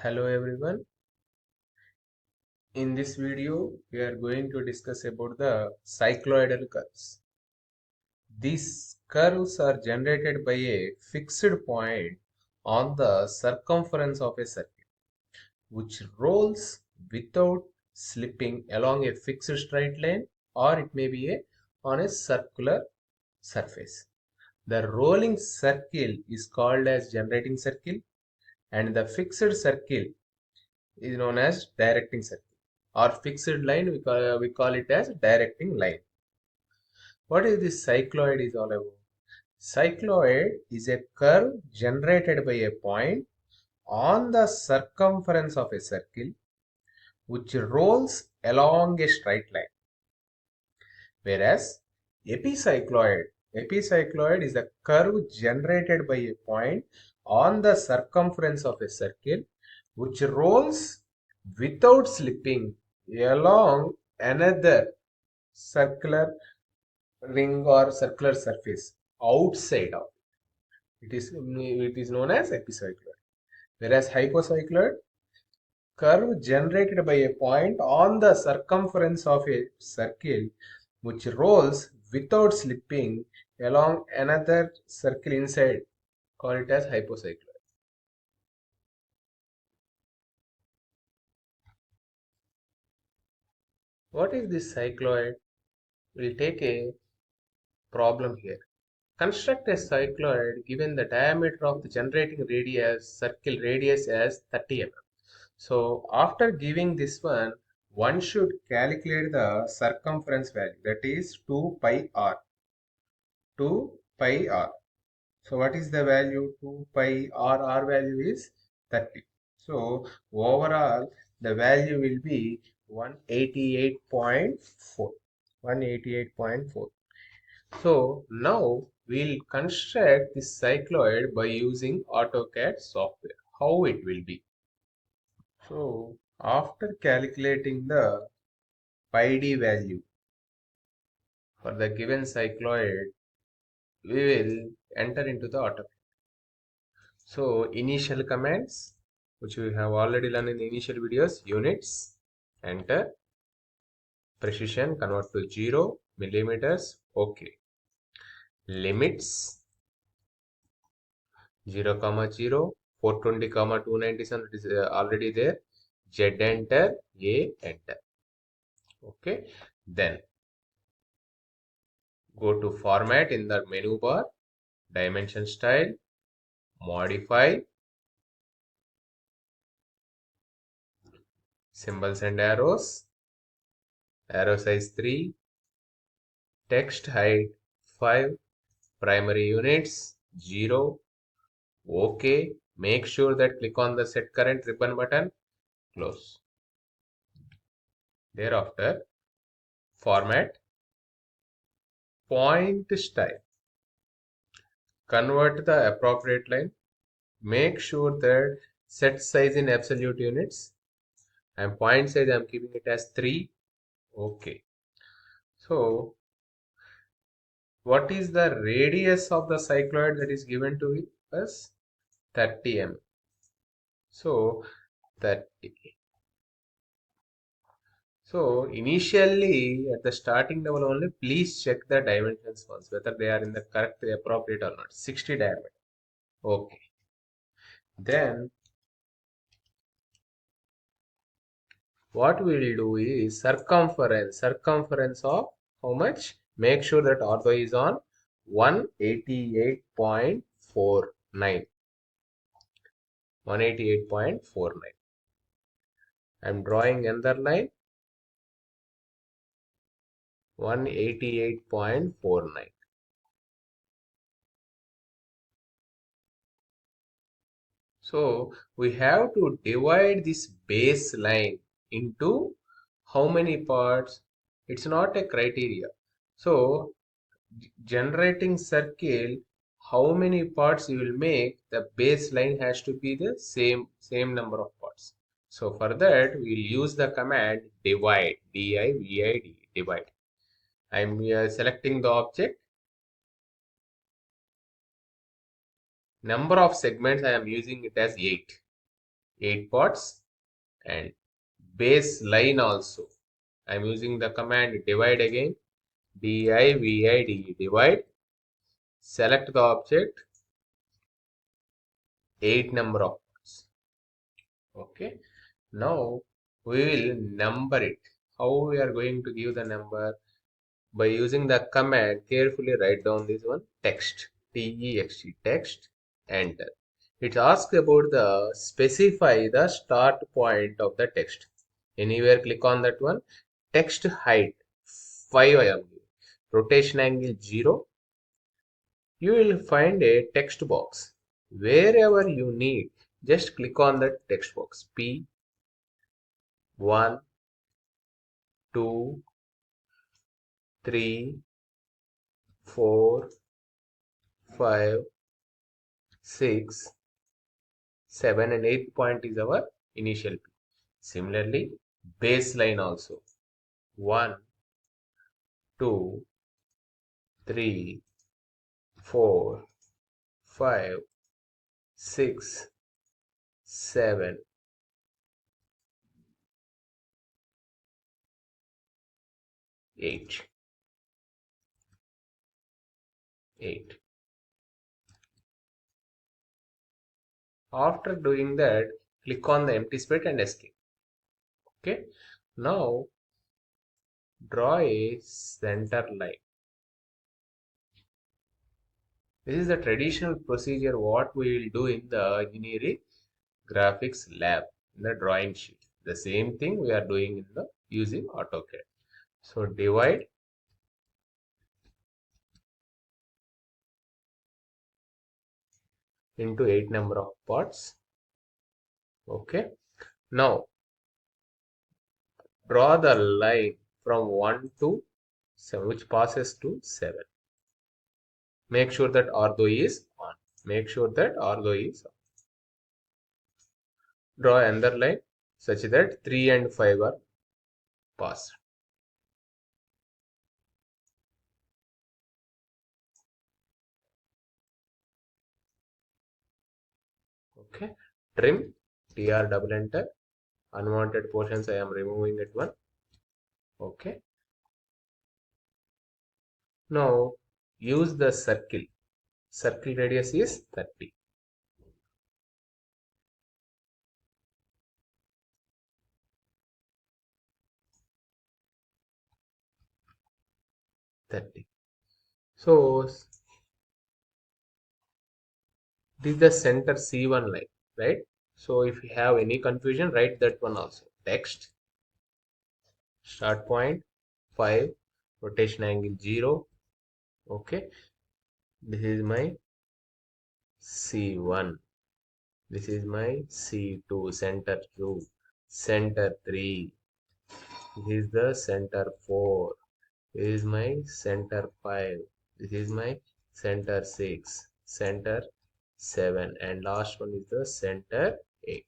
Hello everyone. In this video, we are going to discuss about the cycloidal curves. These curves are generated by a fixed point on the circumference of a circle, which rolls without slipping along a fixed straight line, or it may be on a circular surface. The rolling circle is called as generating circle, and the fixed circle is known as directing circle, or fixed line we call it as directing line. What is this cycloid is all about? Cycloid is a curve generated by a point on the circumference of a circle which rolls along a straight line, whereas epicycloid is a curve generated by a point on the circumference of a circle which rolls without slipping along another circular ring or circular surface outside of it is known as epicycloid. Whereas hypocycloid, curve generated by a point on the circumference of a circle which rolls without slipping along another circle inside, call it as hypocycloid. What is this cycloid? We'll take a problem here. Construct a cycloid given the diameter of the generating circle radius as 30 mm. So after giving this one should calculate the circumference value, that is 2 pi r. 2 pi r. So what is the value? 2 pi r, r value is 30. So overall the value will be 188.4. 188.4. So now we'll construct this cycloid by using AutoCAD software. How it will be? So after calculating the pi d value for the given cycloid, we will enter into the AutoCAD. So initial commands, which we have already learned in the initial videos: units, enter, precision, convert to 0, millimeters, OK. Limits, 0, 0, 420, 297, it is already there. Z enter, A enter. Okay. Then go to format in the menu bar, dimension style, modify, symbols and arrows, arrow size 3, text height 5, primary units 0. OK. Make sure that click on the set current ribbon button, close. Thereafter, format, point style, convert the appropriate line, make sure that set size in absolute units, and point size I am keeping it as 3. OK. So what is the radius of the cycloid that is given to us? 30 mm. So initially at the starting level only, please check the dimensions once, whether they are in the correct, appropriate or not. 60 diameter. Okay. Then what we will do is circumference of how much? Make sure that ortho is on 188.49. 188.49. I'm drawing another line, 188.49. So we have to divide this baseline into how many parts? It's not a criteria. So generating circle, how many parts you will make, the baseline has to be the same number of parts. So for that we will use the command divide, D-I-V-I-D, divide. I'm selecting the object. Number of segments I am using it as 8. 8 parts, and base line also. I am using the command divide again. DIVID, divide. Select the object, 8 number of parts. Okay. Now we will number it. How we are going to give the number? By using the command, carefully write down this one, text, T-E-X-T, text, enter. It asks about the specify the start point of the text. Anywhere click on that one. Text height 5 I am giving. Rotation angle 0. You will find a text box. Wherever you need, just click on that text box. P 1, 2, 3, 4, 5, 6, 7 and 8th point is our initial P. Similarly, baseline also. 1, 2, 3, 4, 5, 6, 7, 8. 8. After doing that, click on the empty space and escape. Okay. Now, draw a center line. This is the traditional procedure what we will do in the engineering graphics lab, in the drawing sheet. The same thing we are doing in the using AutoCAD. So divide into 8 number of parts. Okay. Now draw the line from 1 to 7, which passes to 7. Make sure that ortho is on. Make sure that ortho is on. Draw another line such that 3 and 5 are passed. Okay. Trim, TR double enter. Unwanted portions I am removing at one. Okay. Now use the circle. Circle radius is 30. 30. So this is the center C1 line, right? So if you have any confusion, write that one also. Text, start point 5, rotation angle 0. Okay. This is my C1. This is my C2, center 2, center 3. This is the center 4. This is my center 5. This is my center 6, center 7, and last one is the center 8.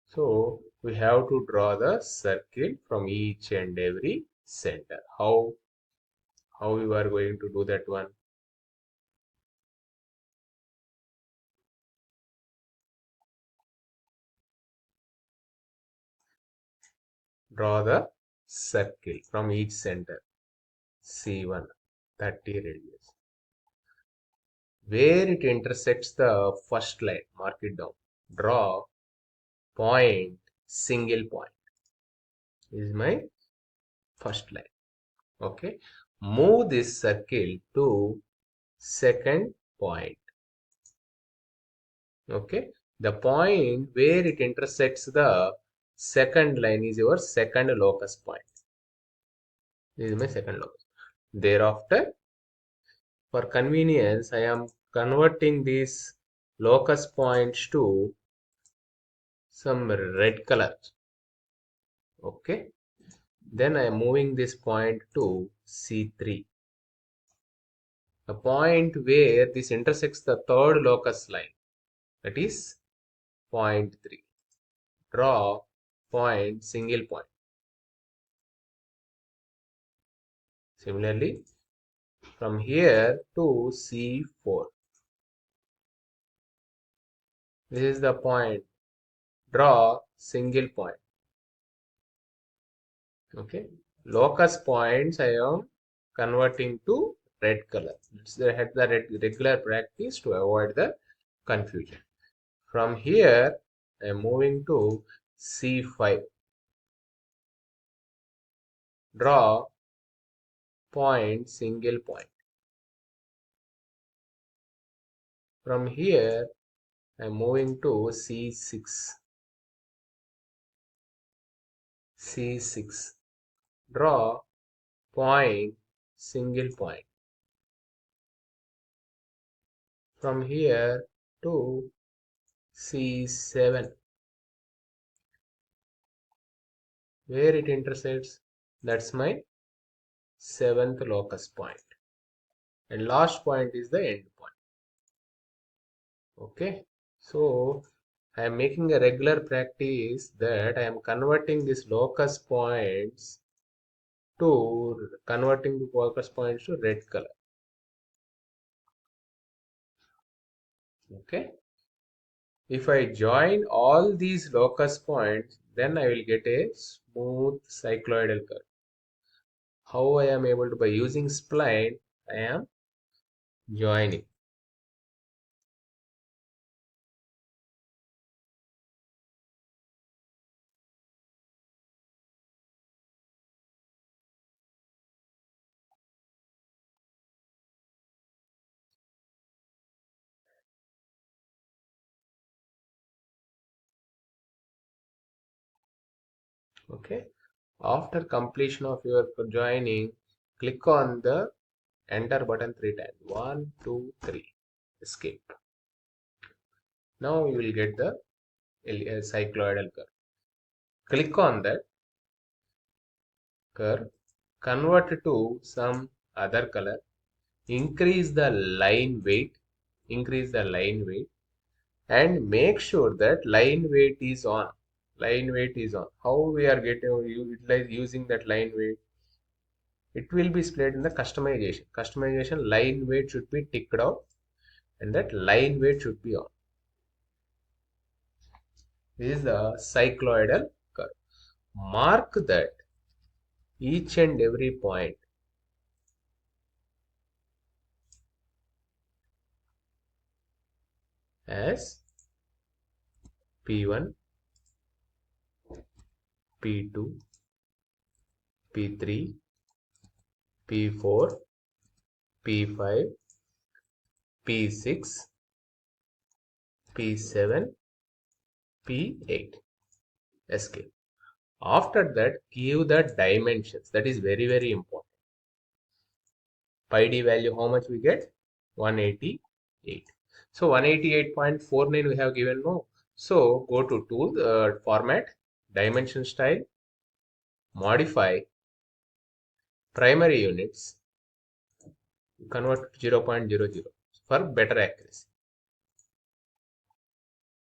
So we have to draw the circle from each and every center. How we are going to do that one? Draw the circle from each center. C1, 30 radius. Where it intersects the first line, mark it down. Draw point, single point. This is my first line. Okay. Move this circle to second point. Okay. The point where it intersects the second line is your second locus point. This is my second locus. Thereafter, for convenience, I am converting these locus points to some red color. Okay. Then I am moving this point to C3. The point where this intersects the third locus line, that is point 3. Draw point, single point. Similarly, from here to C4. This is the point. Draw single point. Okay. Locus points I am converting to red color. It's the regular practice to avoid the confusion. From here, I am moving to C5. Draw point, single point. From here, I am moving to C6. C6. Draw point, single point. From here to C7. Where it intersects, that's my 7th locus point. And last point is the end point. Okay. So I am making a regular practice that I am converting these locus points to red color. Okay. If I join all these locus points, then I will get a smooth cycloidal curve. How I am able to, by using spline, I am joining. Okay. After completion of your joining, click on the enter button 3 times. 1, 2, 3. Escape. Now you will get the cycloidal curve. Click on that curve, convert it to some other color, increase the line weight, and make sure that line weight is on. How we are getting utilize using that line weight? It will be displayed in the customization. Customization line weight should be ticked out, and that line weight should be on. This is the cycloidal curve. Mark that each and every point as P1, P2, P3, P4, P5, P6, P7, P8. Escape. After that, give the dimensions. That is very, very important. Pi d value, how much we get? 188. So 188.49 we have given, no. So go to tool, format, dimension style, modify, primary units, convert to 0.00 for better accuracy.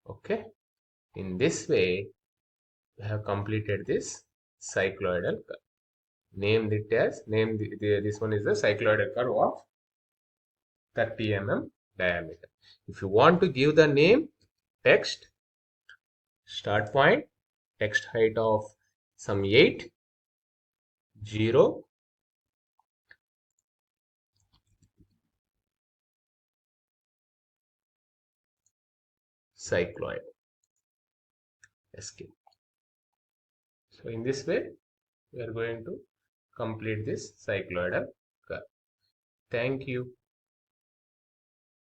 Okay. In this way, we have completed this cycloidal curve. This one is the cycloidal curve of 30 mm diameter. If you want to give the name, text, start point, text height of some 8, 0, cycloid, escape. So in this way, we are going to complete this cycloidal curve. Thank you.